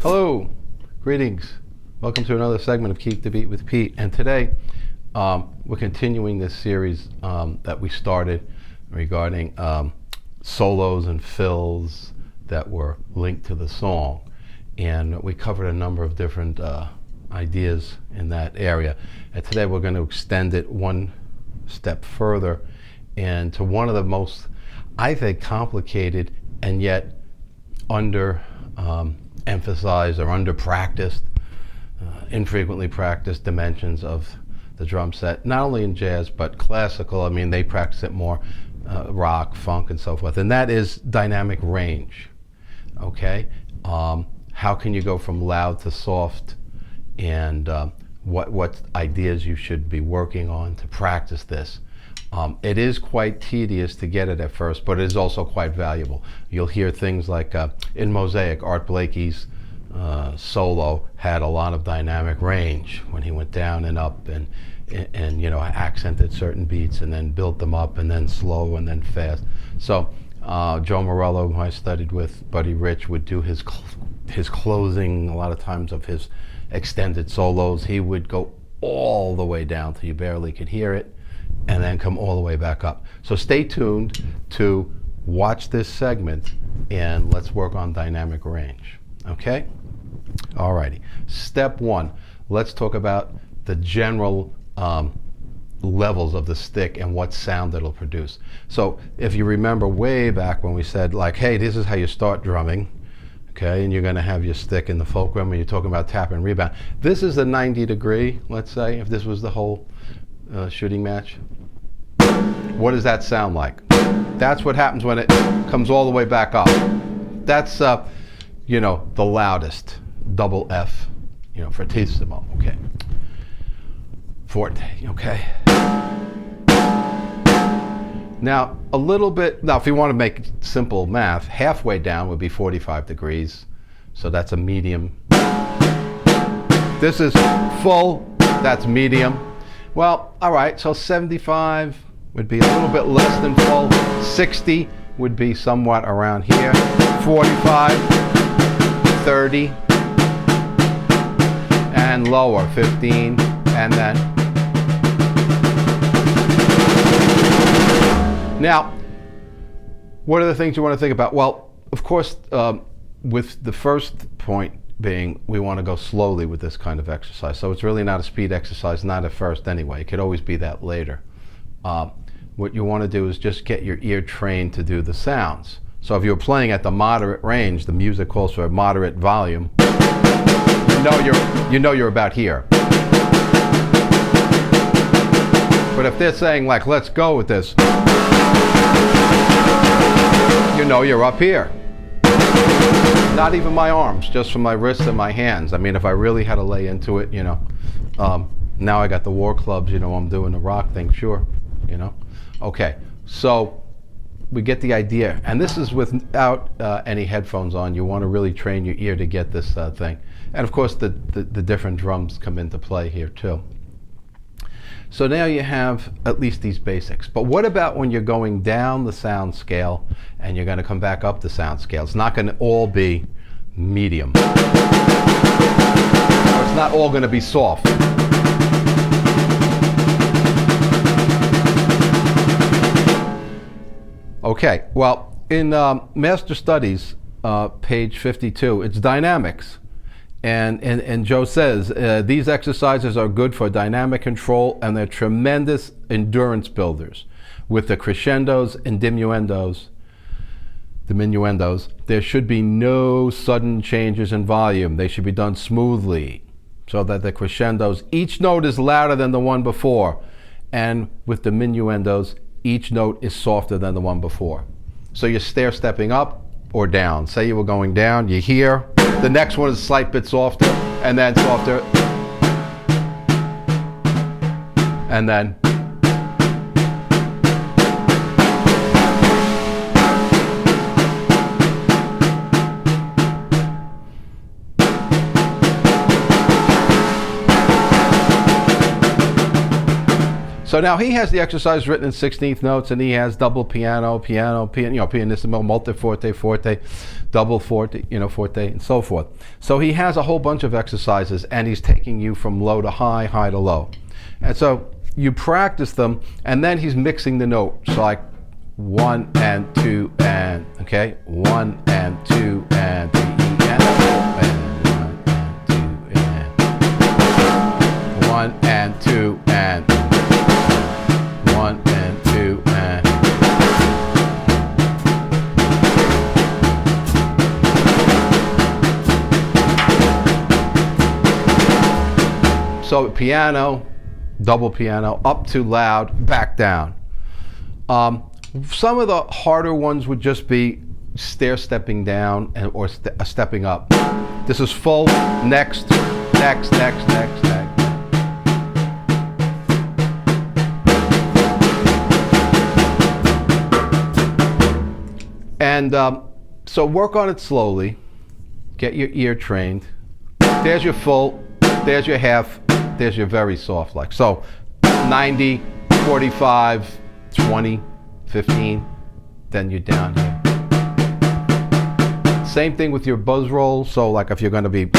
Hello, greetings. Welcome to another segment of Keep the Beat with Pete. And today we're continuing this series that we started regarding solos and fills that were linked to the song. And we covered a number of different ideas in that area. And today we're going to extend it one step further and to one of the most, I think, complicated and yet under emphasized or under practiced, infrequently practiced dimensions of the drum set, not only in jazz but classical. I mean, they practice it more, rock, funk, and so forth, and that is dynamic range. Okay, how can you go from loud to soft, and what ideas you should be working on to practice this. It is quite tedious to get it at first, but it is also quite valuable. You'll hear things like in Mosaic, Art Blakey's solo had a lot of dynamic range when he went down and up and accented certain beats and then built them up and then slow and then fast. So Joe Morello, who I studied with, Buddy Rich, would do his closing a lot of times of his extended solos. He would go all the way down till you barely could hear it, and then come all the way back up. So stay tuned to watch this segment and let's work on dynamic range. Okay? Alrighty. Step one, let's talk about the general levels of the stick and what sound it'll produce. So if you remember way back when we said, like, hey, this is how you start drumming, okay, and you're going to have your stick in the fulcrum and you're talking about tap and rebound. This is the 90 degree, let's say, if this was the whole shooting match. What does that sound like? That's what happens when it comes all the way back up. That's the loudest, double F, fortissimo, okay. Forte, okay. Now, if you want to make simple math, halfway down would be 45 degrees. So that's a medium. This is full, that's medium. Well, all right, so 75 would be a little bit less than full. 60 would be somewhat around here. 45, 30, and lower, 15, and then. Now, what are the things you want to think about? Well, of course, with the first point being we want to go slowly with this kind of exercise. So it's really not a speed exercise, not at first anyway. It could always be that later. What you want to do is just get your ear trained to do the sounds. So if you're playing at the moderate range, the music calls for a moderate volume, you know you're about here. But if they're saying, like, let's go with this, you're up here. Not even my arms, just from my wrists and my hands. I mean, if I really had to lay into it, now I got the war clubs, I'm doing the rock thing, sure, Okay, so we get the idea. And this is without any headphones on. You want to really train your ear to get this thing. And of course, the different drums come into play here too. So now you have at least these basics. But what about when you're going down the sound scale and you're going to come back up the sound scale? It's not going to all be medium. It's not all going to be soft. Okay, well, in Master Studies, page 52, it's dynamics. And Joe says, these exercises are good for dynamic control and they're tremendous endurance builders. With the crescendos and diminuendos, there should be no sudden changes in volume. They should be done smoothly so that the crescendos, each note is louder than the one before. And with the diminuendos, each note is softer than the one before. So you're stair-stepping up or down. Say you were going down, you hear. The next one is a slight bit softer, and then softer. And then. So now he has the exercise written in 16th notes, and he has double piano, pianissimo, multiforte, forte, double forte, forte, and so forth. So he has a whole bunch of exercises, and he's taking you from low to high, high to low. And so you practice them, and then he's mixing the notes, like 1 and 2 and, okay? 1 and 2 and 3 and 4 and 1 and 2 and 1 and 2 and so piano, double piano, up to loud, back down. Some of the harder ones would just be stair-stepping down or stepping up. This is full, next, next, next, next, next. And so work on it slowly, get your ear trained. There's your full, there's your half, there's your very soft like. So 90, 45, 20, 15, then you're down here. Same thing with your buzz roll. So like if you're going to be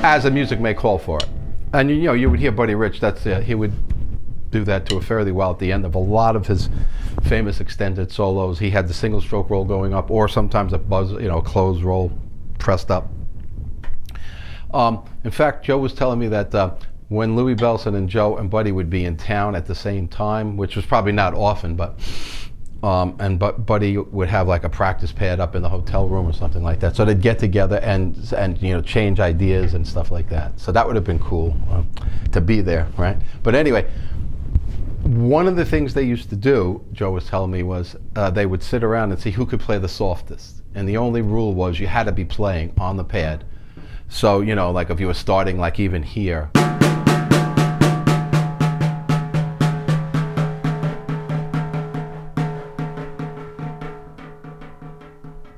as the music may call for it. And you would hear Buddy Rich, he would do that to it fairly well at the end of a lot of his famous extended solos. He had the single stroke roll going up, or sometimes a buzz, closed roll pressed up. In fact, Joe was telling me that when Louis Bellson and Joe and Buddy would be in town at the same time, which was probably not often, but Buddy would have like a practice pad up in the hotel room or something like that. So they'd get together and change ideas and stuff like that. So that would have been cool to be there, right? But anyway, one of the things they used to do, Joe was telling me, was they would sit around and see who could play the softest. And the only rule was you had to be playing on the pad. So, like if you were starting like even here,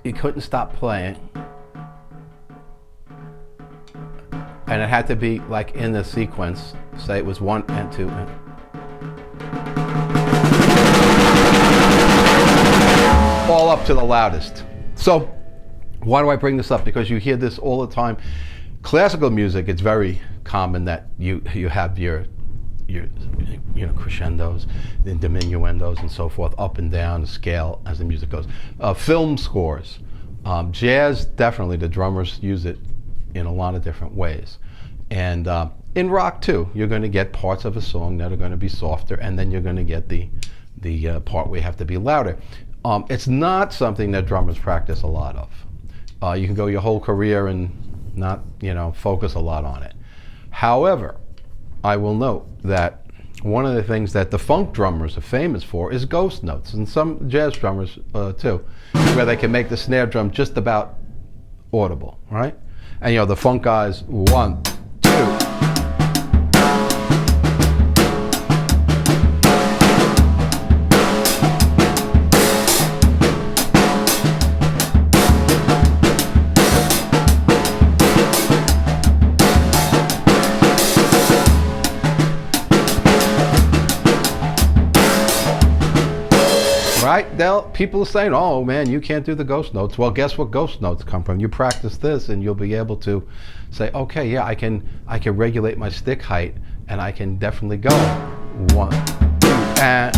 you couldn't stop playing, and it had to be like in the sequence. Say it was 1 and 2 and all up to the loudest. So why do I bring this up? Because you hear this all the time. Classical music, it's very common that you have your crescendos, the diminuendos, and so forth, up and down the scale as the music goes. Film scores, jazz, definitely the drummers use it in a lot of different ways. And in rock too, you're going to get parts of a song that are going to be softer, and then you're going to get the part where you have to be louder. It's not something that drummers practice a lot of. You can go your whole career and not focus a lot on it. However, I will note that one of the things that the funk drummers are famous for is ghost notes, and some jazz drummers too, where they can make the snare drum just about audible, right? And the funk guys, 1, 2. Right? People are saying, oh man, you can't do the ghost notes. Well, guess what ghost notes come from? You practice this and you'll be able to say, okay, yeah, I can regulate my stick height, and I can definitely go 1, 2, and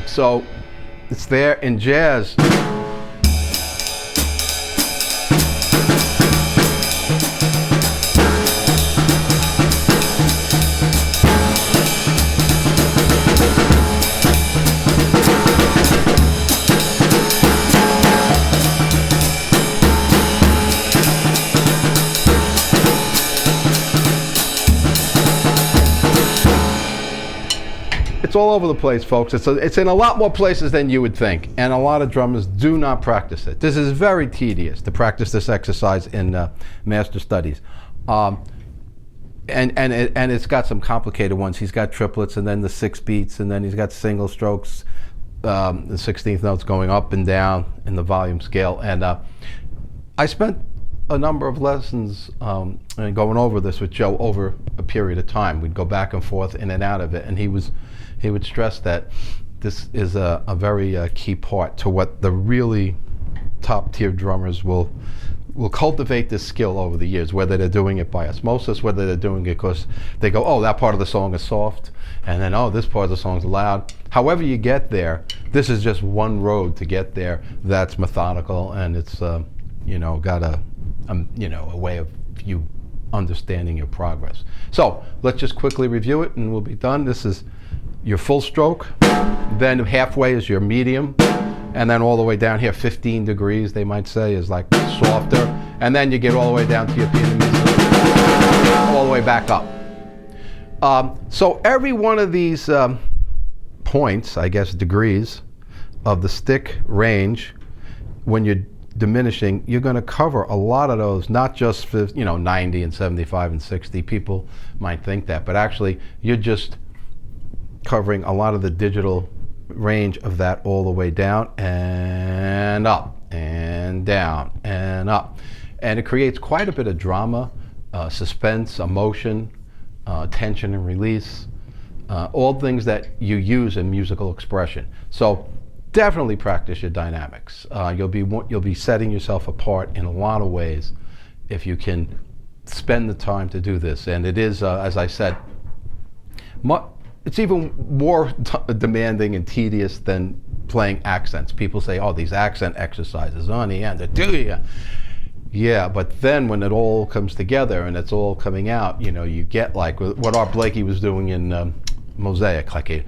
so it's there in jazz. all over the place, folks. It's in a lot more places than you would think, and a lot of drummers do not practice it. This is very tedious to practice this exercise in master studies. And it's got some complicated ones. He's got triplets, and then the 6 beats, and then he's got single strokes, the 16th notes going up and down in the volume scale. And I spent a number of lessons and going over this with Joe over a period of time. We'd go back and forth in and out of it, and he would stress that this is a very key part to what the really top tier drummers will cultivate this skill over the years, whether they're doing it by osmosis, whether they're doing it because they go, oh, that part of the song is soft, and then, oh, this part of the song is loud. However you get there, this is just one road to get there that's methodical, and it's got a way of you understanding your progress. So let's just quickly review it and we'll be done. This is your full stroke, then halfway is your medium, and then all the way down here, 15 degrees, they might say, is like softer. And then you get all the way down to your pianist, all the way back up. So every one of these points, I guess degrees, of the stick range, when you're diminishing, you're going to cover a lot of those, not just for 90 and 75 and 60. People might think that, but actually you're just covering a lot of the digital range of that all the way down and up and down and up, and it creates quite a bit of drama, suspense, emotion, tension and release, all things that you use in musical expression. So definitely practice your dynamics. You'll be setting yourself apart in a lot of ways if you can spend the time to do this. And it is, as I said, it's even more demanding and tedious than playing accents. People say, oh, these accent exercises on the end, do you? Yeah, but then when it all comes together and it's all coming out, you get like what Art Blakey was doing in Mosaic, like a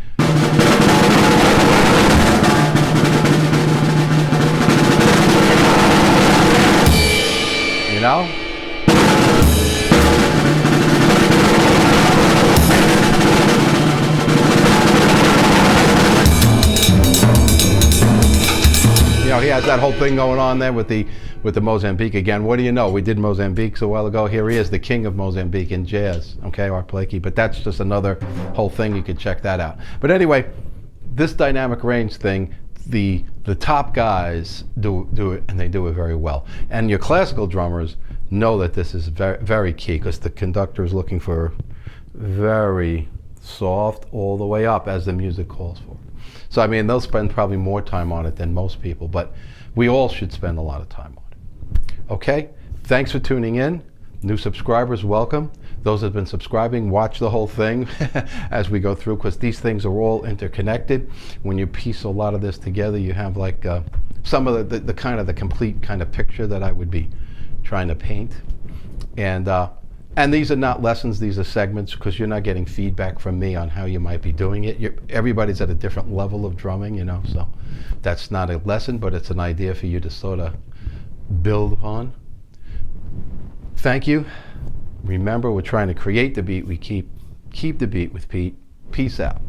he has that whole thing going on there with the Mozambique again. What do you know? We did Mozambique a while ago. Here he is, the king of Mozambique in jazz. Okay, Art Blakey. But that's just another whole thing. You could check that out. But anyway, this dynamic range thing, the top guys do it, and they do it very well. And your classical drummers know that this is very, very key, because the conductor is looking for very soft all the way up as the music calls for. So I mean, they'll spend probably more time on it than most people, but we all should spend a lot of time on it. Okay, thanks for tuning in. New subscribers, welcome. Those that have been subscribing, watch the whole thing as we go through, because these things are all interconnected. When you piece a lot of this together, you have like some of the kind of the complete kind of picture that I would be trying to paint. And these are not lessons, these are segments, because you're not getting feedback from me on how you might be doing it. Everybody's at a different level of drumming, so that's not a lesson, but it's an idea for you to sort of build upon. Thank you. Remember, we're trying to create the beat we keep the beat with Pete. Peace out.